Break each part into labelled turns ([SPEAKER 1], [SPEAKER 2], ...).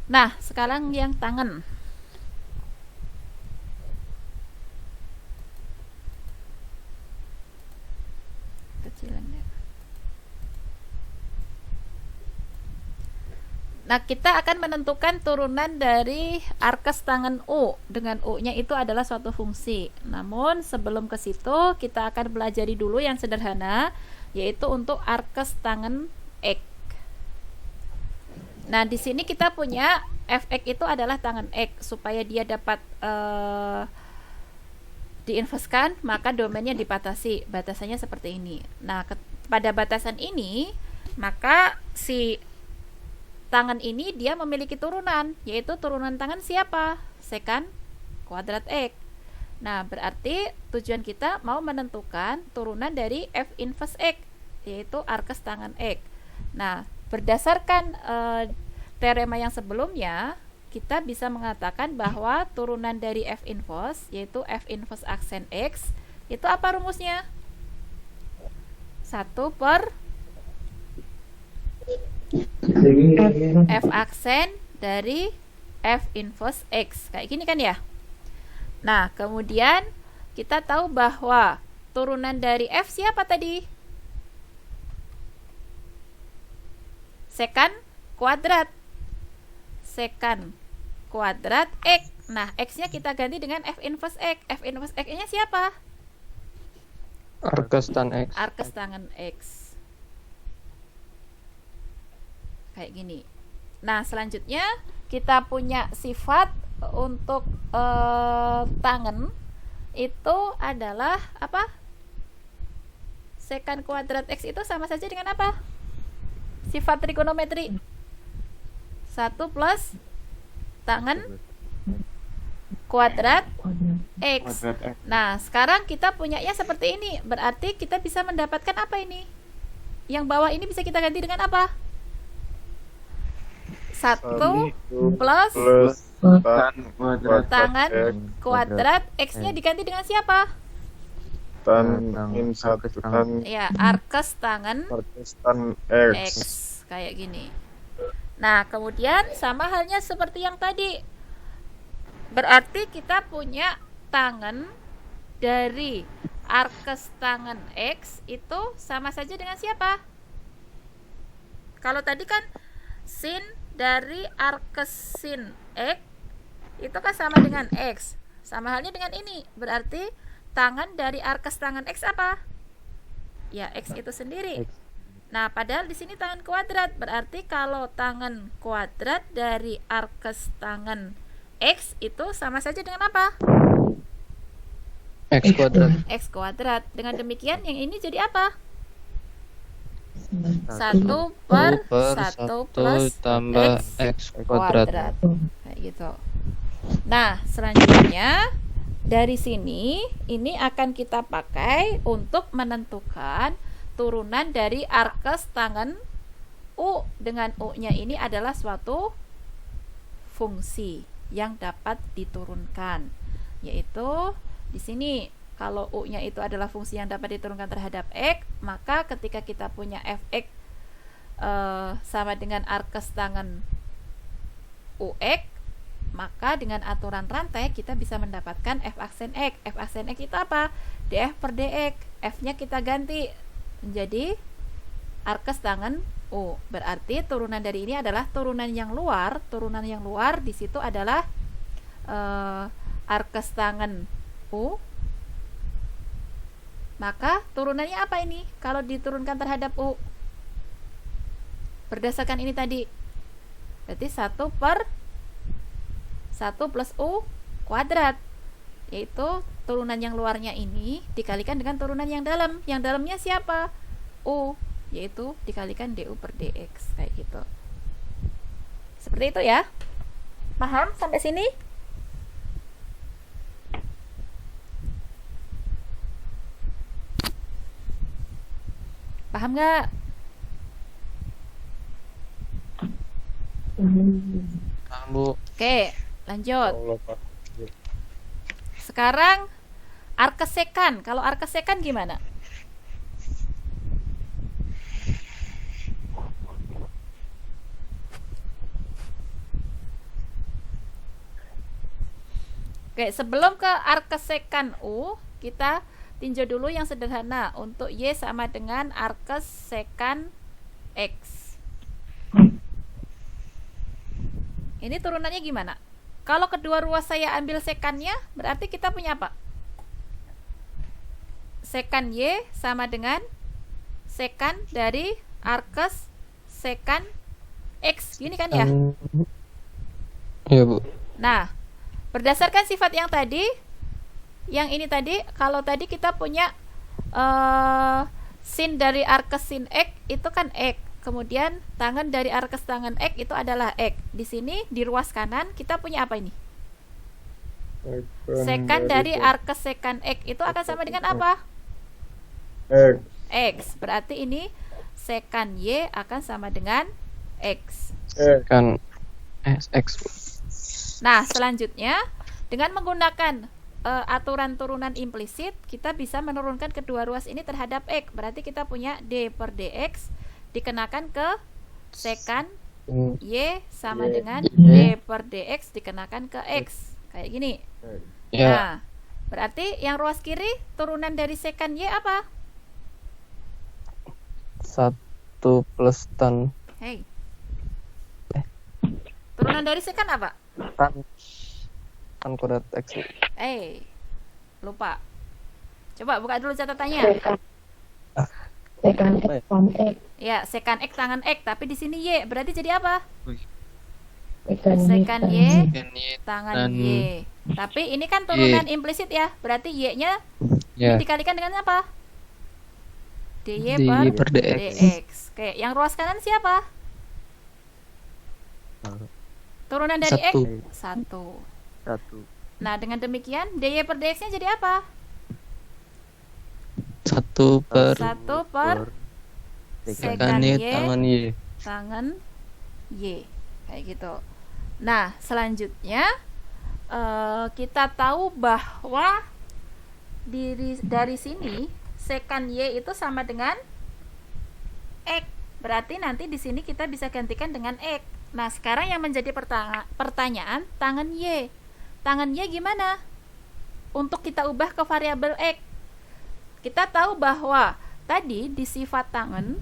[SPEAKER 1] Nah, sekarang yang tangan. Kecilan ya. Nah, kita akan menentukan turunan dari arkes tangan U. Dengan U-nya itu adalah suatu fungsi. Namun, sebelum ke situ, kita akan pelajari dulu yang sederhana, yaitu untuk arkes tangan X. Nah, di sini kita punya Fx itu adalah tangan X. Supaya dia dapat diinverskan, maka domainnya dipatasi. Batasannya seperti ini. Nah, pada batasan ini, maka si tangan ini dia memiliki turunan, yaitu turunan tangan siapa? Sekant kuadrat X. Nah, berarti tujuan kita mau menentukan turunan dari F inverse X, yaitu arkes tangan X. Nah, berdasarkan teorema yang sebelumnya, kita bisa mengatakan bahwa turunan dari F inverse, yaitu F inverse aksen X, itu apa rumusnya? 1 per F aksen dari F inverse X. Kayak gini kan ya? Nah, kemudian kita tahu bahwa turunan dari F siapa tadi? Sekant kuadrat. Sekant kuadrat X. Nah, X-nya kita ganti dengan F inverse X. F inverse X-nya siapa?
[SPEAKER 2] Arkes tan X.
[SPEAKER 1] Arkes tangan X. Kayak gini. Nah, selanjutnya kita punya sifat untuk tangan itu adalah apa? Sekant kuadrat X itu sama saja dengan apa? Sifat trigonometri 1 plus tangan kuadrat X. Nah, sekarang kita punyanya seperti ini. Berarti kita bisa mendapatkan apa ini? Yang bawah ini bisa kita ganti dengan apa? 1 plus tangan kuadrat X-nya diganti dengan siapa?
[SPEAKER 3] Tan min 1 tan
[SPEAKER 1] Ya, arkes tangan
[SPEAKER 3] arkes tan
[SPEAKER 1] X.
[SPEAKER 3] X.
[SPEAKER 1] Kayak gini. Nah, kemudian sama halnya seperti yang tadi. Berarti kita punya tangan dari arkes tangan X itu sama saja dengan siapa? Kalau tadi kan sin dari arkes sin X itu kan sama dengan X. Sama halnya dengan ini. Berarti tangan dari arkes tangan X apa? Ya, X itu sendiri. Nah, padahal di sini tangan kuadrat. Berarti kalau tangan kuadrat dari arkes tangan X itu sama saja dengan apa?
[SPEAKER 2] X kuadrat.
[SPEAKER 1] X kuadrat. Dengan demikian yang ini jadi apa? 1 per 1 plus
[SPEAKER 2] tambah X kuadrat.
[SPEAKER 1] Kayak gitu. Nah, selanjutnya dari sini ini akan kita pakai untuk menentukan turunan dari arkes tangan U. Dengan U-nya ini adalah suatu fungsi yang dapat diturunkan, yaitu di sini kalau U-nya itu adalah fungsi yang dapat diturunkan terhadap X, maka ketika kita punya Fx sama dengan arkes tangan UX, maka dengan aturan rantai kita bisa mendapatkan F aksen X. F aksen X itu apa? df per dx. F-nya kita ganti menjadi arkes tangan U. Berarti turunan dari ini adalah turunan yang luar. Turunan yang luar di situ adalah arkes tangan U. Maka turunannya apa ini? Kalau diturunkan terhadap U berdasarkan ini tadi, berarti 1 per 1 plus U kuadrat, yaitu turunan yang luarnya ini dikalikan dengan turunan yang dalam. Yang dalamnya siapa? U, yaitu dikalikan du per dx. Kayak gitu. Seperti itu ya. Paham sampai sini? Paham nggak?
[SPEAKER 2] Paham, Bu.
[SPEAKER 1] Oke, lanjut.
[SPEAKER 3] Allah, Pak.
[SPEAKER 1] Sekarang arkes sekant. Kalau arkes sekant gimana? Oke, sebelum ke arkes sekan U, kita tinjau dulu yang sederhana. Untuk Y sama dengan arkes sekan X. Ini turunannya gimana? Kalau kedua ruas saya ambil sekannya, berarti kita punya apa? Sekan Y sama dengan sekan dari arkes sekan X. Gini kan ya?
[SPEAKER 2] Iya, Bu.
[SPEAKER 1] Nah, berdasarkan sifat yang tadi, yang ini tadi, kalau tadi kita punya sin dari arkes sin X itu kan X. Kemudian tangan dari arkes tangan X itu adalah X. Di sini di ruas kanan kita punya apa ini? Sekan dari arkes sekan X itu akan sama dengan apa?
[SPEAKER 3] X.
[SPEAKER 1] X. Berarti ini sekan Y akan sama dengan X.
[SPEAKER 2] Kan X, Bu.
[SPEAKER 1] Nah, selanjutnya dengan menggunakan aturan turunan implisit, kita bisa menurunkan kedua ruas ini terhadap X. Berarti kita punya D per DX dikenakan ke sekan Y sama dengan D per DX dikenakan ke X. Kayak gini.
[SPEAKER 2] Ya.
[SPEAKER 1] Nah, berarti yang ruas kiri turunan dari sekan Y apa?
[SPEAKER 2] 1 plus tan
[SPEAKER 1] Turunan dari sekan apa?
[SPEAKER 2] tan kuadrat X.
[SPEAKER 1] Lupa. Coba buka dulu catatannya.
[SPEAKER 4] Sekan X tan X.
[SPEAKER 1] Ya, sekan X tangan X, tapi di sini Y. Berarti jadi apa?
[SPEAKER 4] Sekan
[SPEAKER 1] Y
[SPEAKER 4] Y
[SPEAKER 1] tangan Y. Tapi ini kan turunan implisit ya. Berarti Y-nya
[SPEAKER 2] Ya.
[SPEAKER 1] dikalikan dengan apa? DY
[SPEAKER 2] DY
[SPEAKER 1] per
[SPEAKER 2] per DX.
[SPEAKER 1] DX. Oke, yang ruas kanan siapa? Turunan dari X 1. Nah, dengan demikian DY per DX-nya jadi apa?
[SPEAKER 2] 1 per
[SPEAKER 1] 1 per sekan
[SPEAKER 2] sekan Y
[SPEAKER 1] Y
[SPEAKER 2] tangan Y.
[SPEAKER 1] tangan Y. Kayak gitu. Nah, selanjutnya kita tahu bahwa dari sini sekan Y itu sama dengan X. Berarti nanti di sini kita bisa gantikan dengan X. Nah, sekarang yang menjadi pertanyaan tangan Y. Tangan Y gimana? Untuk kita ubah ke variabel X. Kita tahu bahwa tadi di sifat tangan,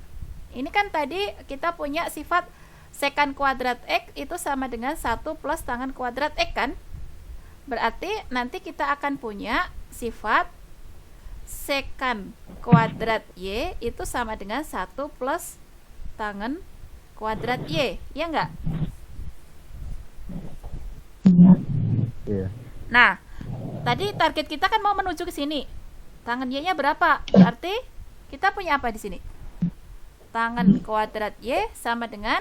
[SPEAKER 1] ini kan tadi kita punya sifat sekan kuadrat X itu sama dengan 1 plus tangan kuadrat X kan? Berarti nanti kita akan punya sifat sekan kuadrat Y itu sama dengan 1 plus tangan kuadrat Y, ya enggak?
[SPEAKER 3] Iya.
[SPEAKER 1] Nah, tadi target kita kan mau menuju ke sini. Tangan Y-nya berapa? Berarti kita punya apa di sini? Tangan kuadrat Y sama dengan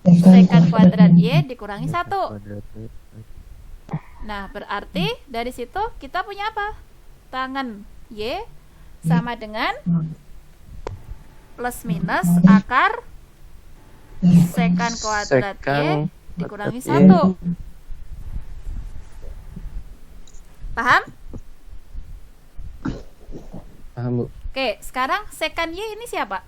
[SPEAKER 1] sekan kuadrat Y dikurangi 1. Nah, berarti dari situ kita punya apa? Tangan Y sama dengan plus minus akar sekan kuadrat Y
[SPEAKER 2] Sekan
[SPEAKER 1] dikurangi
[SPEAKER 2] kuadrat Y.
[SPEAKER 1] 1. Paham?
[SPEAKER 2] Paham, Bu.
[SPEAKER 1] Oke, sekarang sekan Y ini siapa?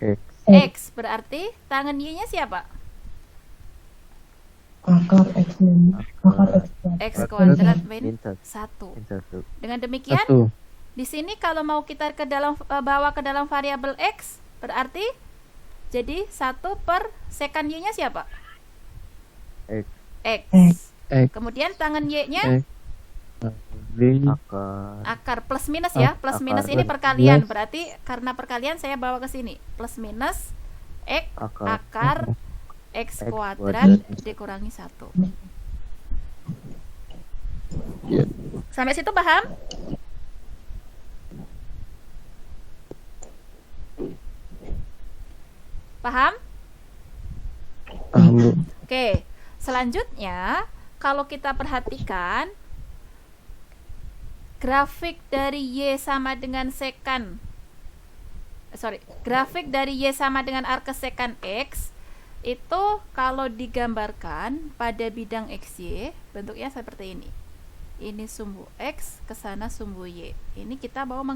[SPEAKER 3] X.
[SPEAKER 1] X. Berarti tangan Y-nya siapa?
[SPEAKER 4] akar X min akar X kuadrat.
[SPEAKER 1] X kuadrat min 1. Dengan demikian,
[SPEAKER 2] 1.
[SPEAKER 1] di sini kalau mau kita bawa ke dalam variabel X, berarti jadi 1 per sekan Y-nya siapa?
[SPEAKER 3] X.
[SPEAKER 1] X.
[SPEAKER 2] X.
[SPEAKER 1] Kemudian tangan Y-nya
[SPEAKER 2] X.
[SPEAKER 1] akar plus minus ya. Plus minus ini perkalian. Berarti karena perkalian saya bawa ke sini. Plus minus X akar X kuadrat dikurangi 1.
[SPEAKER 2] Ya.
[SPEAKER 1] Sampai situ paham? Paham?
[SPEAKER 2] Paham, Bu.
[SPEAKER 1] Oke, selanjutnya kalau kita perhatikan grafik dari Y sama dengan sekan grafik dari Y sama dengan arkes sekan X itu kalau digambarkan pada bidang XY bentuknya seperti ini. Ini sumbu X, ke sana sumbu Y. Ini kita mau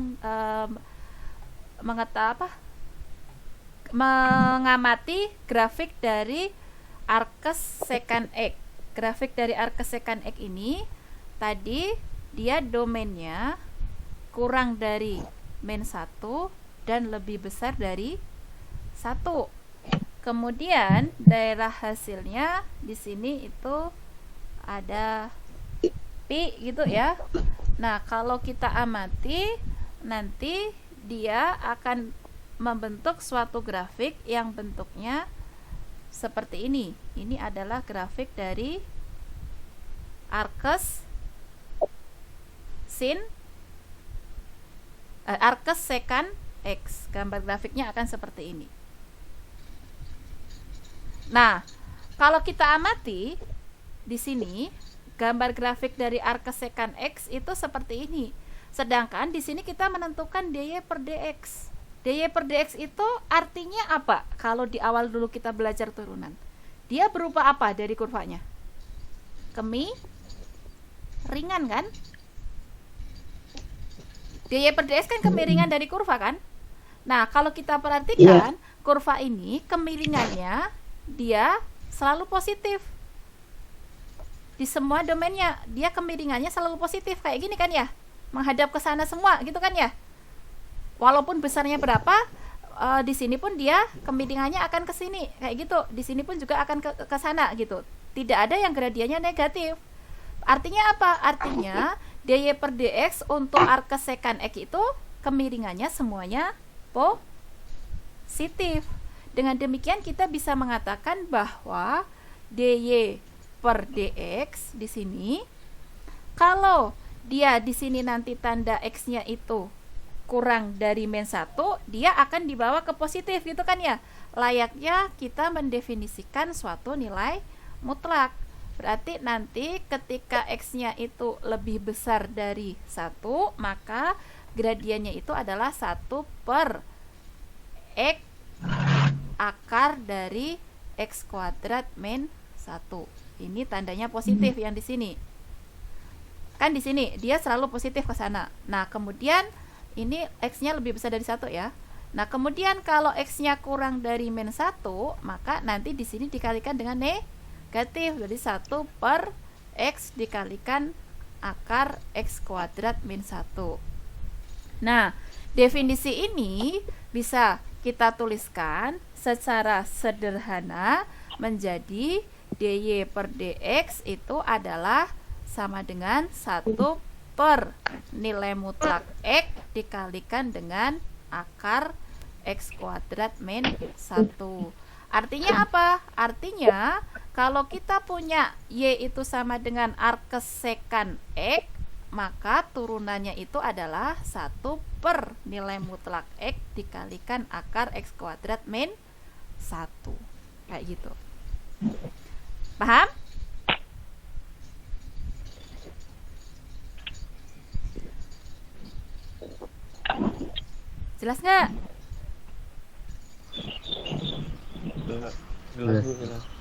[SPEAKER 1] mengamati grafik dari arkes sekan X. grafik dari arkes secant X ini tadi dia domainnya kurang dari min 1 dan lebih besar dari 1. Kemudian daerah hasilnya di sini itu ada pi gitu ya. Nah, kalau kita amati nanti dia akan membentuk suatu grafik yang bentuknya seperti ini. Ini adalah grafik dari arkes arkes secant X. Gambar grafiknya akan seperti ini. Nah, kalau kita amati di sini gambar grafik dari arkes secant X itu seperti ini. Sedangkan di sini kita menentukan dy per dx. dy per dx itu artinya apa? Kalau di awal dulu kita belajar turunan, dia berupa apa dari kurvanya? Kemiringan kan? dy per dx kan kemiringan dari kurva kan? Nah, kalau kita perhatikan kurva ini kemiringannya dia selalu positif. Di semua domainnya dia kemiringannya selalu positif kayak gini kan ya, menghadap ke sana semua gitu kan ya. Walaupun besarnya berapa, di sini pun dia kemiringannya akan ke sini kayak gitu. Di sini pun juga akan ke sana gitu. Tidak ada yang gradiennya negatif. Artinya apa? Artinya dy per dx untuk arkes secant X itu kemiringannya semuanya positif. Dengan demikian kita bisa mengatakan bahwa dy per dx di sini, kalau dia di sini nanti tanda x-nya itu kurang dari min 1, dia akan dibawa ke positif gitu kan ya. Layaknya kita mendefinisikan suatu nilai mutlak. Berarti nanti ketika x-nya itu lebih besar dari 1, maka gradiennya itu adalah 1 per x akar dari x kuadrat min 1. Ini tandanya positif yang di sini. Kan di sini dia selalu positif ke sana. Nah, kemudian ini x-nya lebih besar dari 1 ya. Nah, kemudian kalau x-nya kurang dari min 1, maka nanti di sini dikalikan dengan negatif. Jadi 1 per x dikalikan akar x kuadrat min 1. Nah, definisi ini bisa kita tuliskan secara sederhana menjadi dy per dx itu adalah sama dengan 1 per nilai mutlak x dikalikan dengan akar x kuadrat min 1. Artinya apa? Artinya kalau kita punya y itu sama dengan arkes secant X, maka turunannya itu adalah 1 per nilai mutlak x dikalikan akar x kuadrat min 1. Kayak gitu. Paham? Jelas nggak?
[SPEAKER 3] Jelas.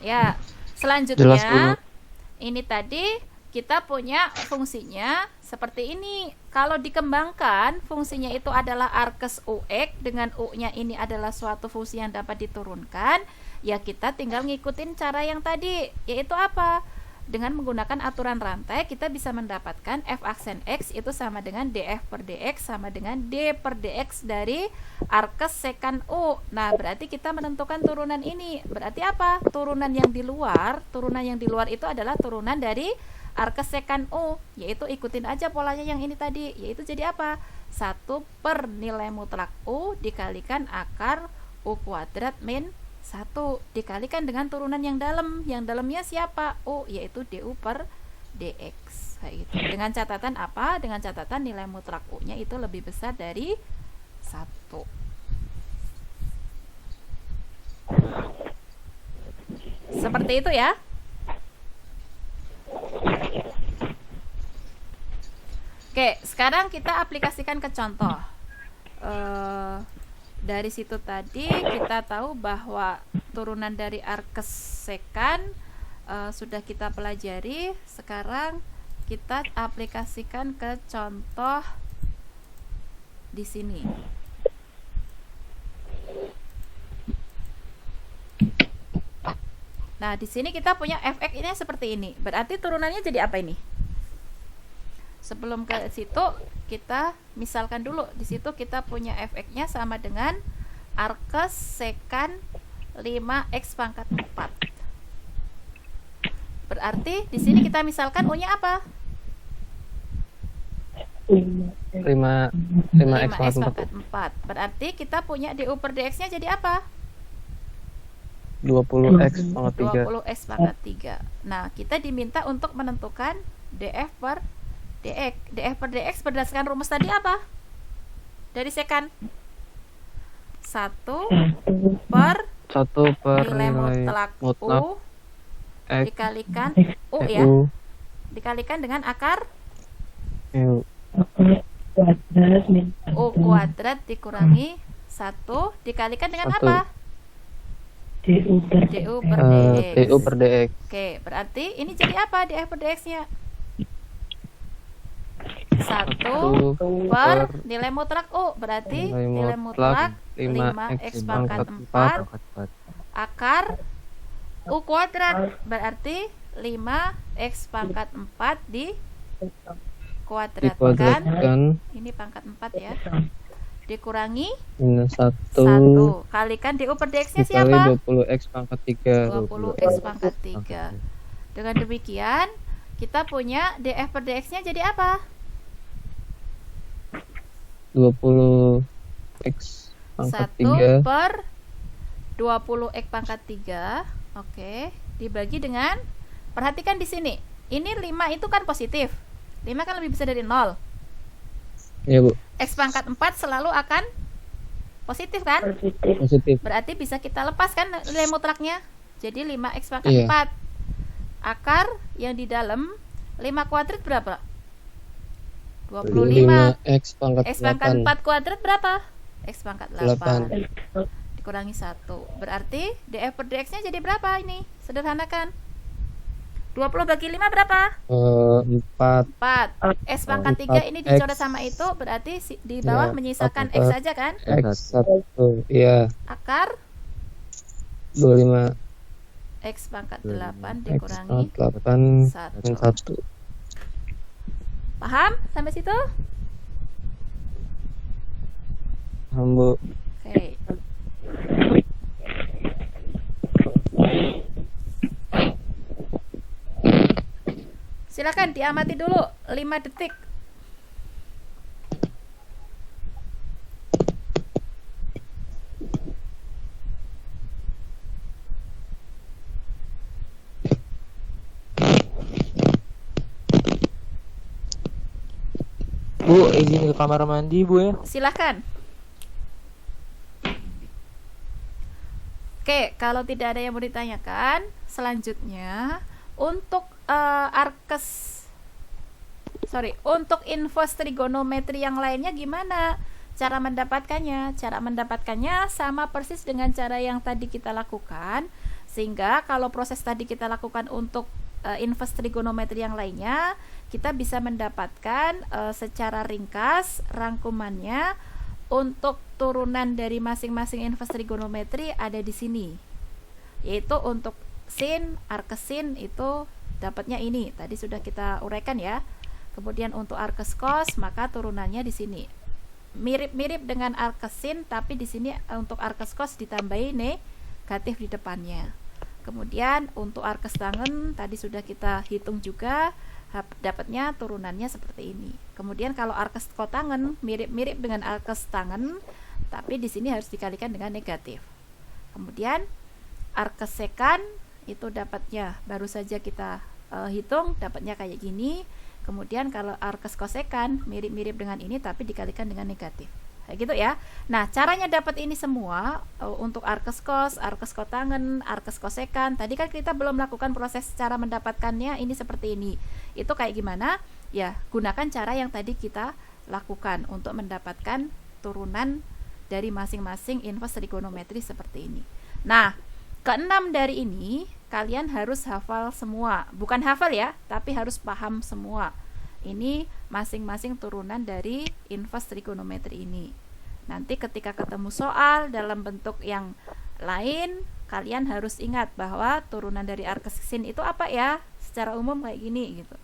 [SPEAKER 1] Ya,
[SPEAKER 2] Jelas,
[SPEAKER 1] selanjutnya
[SPEAKER 2] Bu.
[SPEAKER 1] ini tadi kita punya fungsinya seperti ini. Kalau dikembangkan, fungsinya itu adalah arkes ux, dengan u-nya ini adalah suatu fungsi yang dapat diturunkan. Ya kita tinggal ngikutin cara yang tadi, yaitu apa? Dengan menggunakan aturan rantai kita bisa mendapatkan f aksen x itu sama dengan df per dx sama dengan d per dx dari arkes secant u. Nah, berarti kita menentukan turunan ini. Berarti apa? Turunan yang di luar itu adalah turunan dari arkes secant u, yaitu ikutin aja polanya yang ini tadi, yaitu jadi apa? 1 per nilai mutlak u dikalikan akar u kuadrat min 1 dikalikan dengan turunan yang dalam. Yang dalamnya siapa? U, yaitu du per dx. Kayak gitu. Dengan catatan apa? Dengan catatan nilai mutlak u-nya itu lebih besar dari 1. Seperti itu ya. Oke, sekarang kita aplikasikan ke contoh. Dari situ tadi kita tahu bahwa turunan dari arkes secant sudah kita pelajari. Sekarang kita aplikasikan ke contoh di sini. Nah, di sini kita punya fx ini seperti ini. Berarti turunannya jadi apa ini? Sebelum ke situ, kita misalkan dulu. Di situ kita punya fx-nya sama dengan arkes sekan 5x pangkat 4. Berarti di sini kita misalkan U-nya apa?
[SPEAKER 2] 5 X
[SPEAKER 1] 5x
[SPEAKER 2] pangkat
[SPEAKER 1] pangkat 4. Berarti kita punya du per dx-nya jadi apa?
[SPEAKER 2] 20 X pangkat 3.
[SPEAKER 1] 20x pangkat 3. Nah, kita diminta untuk menentukan df per dx. Df per dx berdasarkan rumus tadi apa? Dari sekan 1 per
[SPEAKER 2] 1 per
[SPEAKER 1] nilai
[SPEAKER 2] nilai
[SPEAKER 1] mutlak U
[SPEAKER 2] X
[SPEAKER 1] dikalikan U ya,
[SPEAKER 2] U
[SPEAKER 1] dikalikan dengan akar
[SPEAKER 2] U
[SPEAKER 4] kuadrat min
[SPEAKER 1] U kuadrat dikurangi 1 dikalikan dengan
[SPEAKER 2] 1.
[SPEAKER 1] apa?
[SPEAKER 4] du per
[SPEAKER 1] du per dx.
[SPEAKER 2] DU per DX.
[SPEAKER 1] Oke, berarti ini jadi apa df per dx-nya? 1
[SPEAKER 2] 1
[SPEAKER 1] per nilai mutlak U, berarti nilai mutlak 5x pangkat 4 akar U kuadrat, berarti 5x pangkat 4 dikuadratkan,
[SPEAKER 2] dikuadratkan
[SPEAKER 1] ini pangkat 4 ya, dikurangi
[SPEAKER 2] minus 1
[SPEAKER 1] 1 kalikan du per dx-nya siapa?
[SPEAKER 2] dikali 20 X pangkat 3.
[SPEAKER 1] 20x pangkat 3. Dengan demikian kita punya df per dx-nya jadi apa?
[SPEAKER 2] 20 X pangkat
[SPEAKER 1] 1
[SPEAKER 2] 3
[SPEAKER 1] per 20x pangkat 3. Oke, dibagi dengan, perhatikan di sini. Ini 5 itu kan positif. 5 kan lebih besar dari 0.
[SPEAKER 2] ya Bu,
[SPEAKER 1] X pangkat 4 selalu akan positif kan?
[SPEAKER 2] positif.
[SPEAKER 1] Berarti bisa kita lepaskan nilai mutlaknya. Jadi 5x pangkat
[SPEAKER 2] Iya.
[SPEAKER 1] 4. Akar yang di dalam 5 kuadrat berapa? 25.
[SPEAKER 2] 5 X pangkat
[SPEAKER 1] X pangkat
[SPEAKER 2] 8
[SPEAKER 1] 4 kuadrat berapa? X pangkat 8
[SPEAKER 2] 8.
[SPEAKER 1] dikurangi 1. Berarti df per dx-nya jadi berapa ini? Sederhanakan. 20 bagi 5 berapa?
[SPEAKER 2] 4
[SPEAKER 1] 4. X pangkat 3 ini
[SPEAKER 2] 4X.
[SPEAKER 1] dicoret sama itu, berarti di bawah
[SPEAKER 2] Ya,
[SPEAKER 1] menyisakan
[SPEAKER 2] 4.
[SPEAKER 1] X saja kan?
[SPEAKER 2] X 1 ya
[SPEAKER 1] Akar
[SPEAKER 2] 25
[SPEAKER 1] X pangkat 8
[SPEAKER 2] X
[SPEAKER 1] dikurangi
[SPEAKER 2] pangkat 8 dan
[SPEAKER 1] 1.
[SPEAKER 2] 1.
[SPEAKER 1] Paham sampai situ?
[SPEAKER 2] Paham Bu.
[SPEAKER 1] Oke. Silakan diamati dulu 5 detik.
[SPEAKER 5] Bu, izin ke kamar mandi Bu ya.
[SPEAKER 1] Silakan. Oke, kalau tidak ada yang mau ditanyakan, selanjutnya untuk untuk inverse trigonometri yang lainnya gimana cara mendapatkannya? Cara mendapatkannya sama persis dengan cara yang tadi kita lakukan, sehingga kalau proses tadi kita lakukan untuk inverse trigonometri yang lainnya, kita bisa mendapatkan secara ringkas rangkumannya. Untuk turunan dari masing-masing inverse trigonometri ada di sini, yaitu untuk sin, arcsin itu dapatnya ini, tadi sudah kita uraikan ya. Kemudian untuk arcus cos, maka turunannya di sini mirip-mirip dengan arcsin, tapi di sini untuk arcus cos ditambahi negatif di depannya. Kemudian untuk arcus tangen tadi sudah kita hitung juga, dapatnya turunannya seperti ini. Kemudian kalau arcus kotangen mirip-mirip dengan arcus tangen, tapi di sini harus dikalikan dengan negatif. Kemudian arcus sekan itu dapatnya baru saja kita hitung, dapatnya kayak gini. Kemudian kalau arcus kosekan mirip-mirip dengan ini tapi dikalikan dengan negatif. Kayak gitu ya. Nah, caranya dapat ini semua untuk arcus cos, arcus kotangen, arcus kosekan. Tadi kan kita belum melakukan proses cara mendapatkannya, ini seperti ini. Itu kayak gimana? Ya, gunakan cara yang tadi kita lakukan untuk mendapatkan turunan dari masing-masing inverse trigonometri seperti ini. Nah, keenam dari ini kalian harus hafal semua. Bukan hafal ya, tapi harus paham semua. Ini masing-masing turunan dari inverse trigonometri ini. Nanti ketika ketemu soal dalam bentuk yang lain, kalian harus ingat bahwa turunan dari arkes sin itu apa ya? Secara umum kayak gini gitu.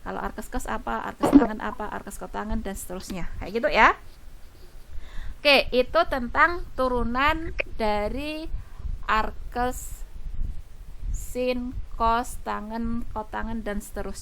[SPEAKER 1] Kalau arkes kos apa, arkes tangan apa, arkes kotangan dan seterusnya. Kayak gitu ya. Oke, itu tentang turunan dari arkes sin, kos, tangan, kotangan dan seterusnya.